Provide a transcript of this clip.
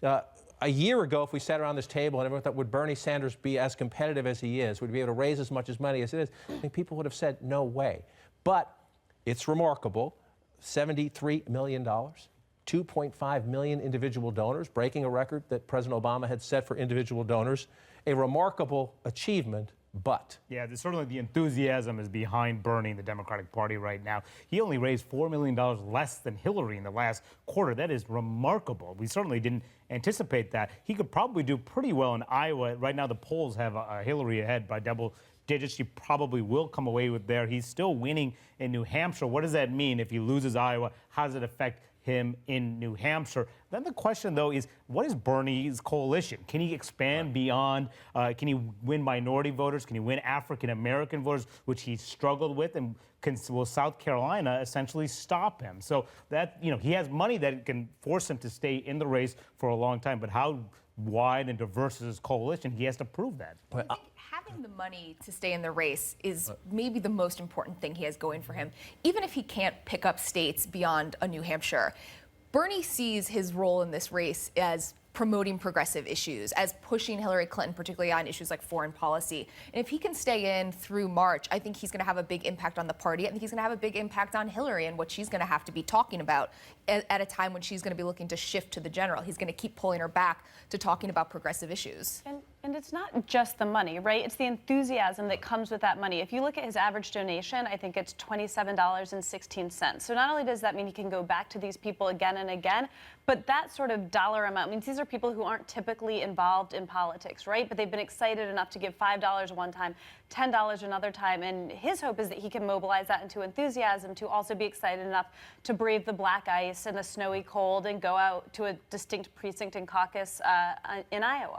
A year ago, if we sat around this table and everyone thought, would Bernie Sanders be as competitive as he is? Would he be able to raise as much money as it is? I think people would have said, no way. But it's remarkable. $73 million, 2.5 million individual donors, breaking a record that President Obama had set for individual donors. A remarkable achievement. But yeah, certainly the enthusiasm is behind Bernie in the Democratic Party right now. He only raised $4 million less than Hillary in the last quarter. That is remarkable. We certainly didn't anticipate that. He could probably do pretty well in Iowa. Right now, the polls have Hillary ahead by double digits. She probably will come away with there. He's still winning in New Hampshire. What does that mean if he loses Iowa? How does it affect him in New Hampshire? Then the question, though, is what is Bernie's coalition? Can he expand beyond? Can he win minority voters? Can he win African-American voters, which he struggled with? And will South Carolina essentially stop him? So that, he has money that can force him to stay in the race for a long time. But how wide and diverse is his coalition? He has to prove that. I think having the money to stay in the race is maybe the most important thing he has going for him. Even if he can't pick up states beyond a New Hampshire, Bernie sees his role in this race as promoting progressive issues, as pushing Hillary Clinton, particularly on issues like foreign policy. And if he can stay in through March, I think he's going to have a big impact on the party. I think he's going to have a big impact on Hillary and what she's going to have to be talking about at a time when she's going to be looking to shift to the general. He's going to keep pulling her back to talking about progressive issues. And it's not just the money, right? It's the enthusiasm that comes with that money. If you look at his average donation, I think it's $27.16. So not only does that mean he can go back to these people again and again, but that sort of dollar amount means these are people who aren't typically involved in politics, right? But they've been excited enough to give $5 one time, $10 another time. And his hope is that he can mobilize that into enthusiasm to also be excited enough to brave the black ice and the snowy cold and go out to a distinct precinct and caucus in Iowa.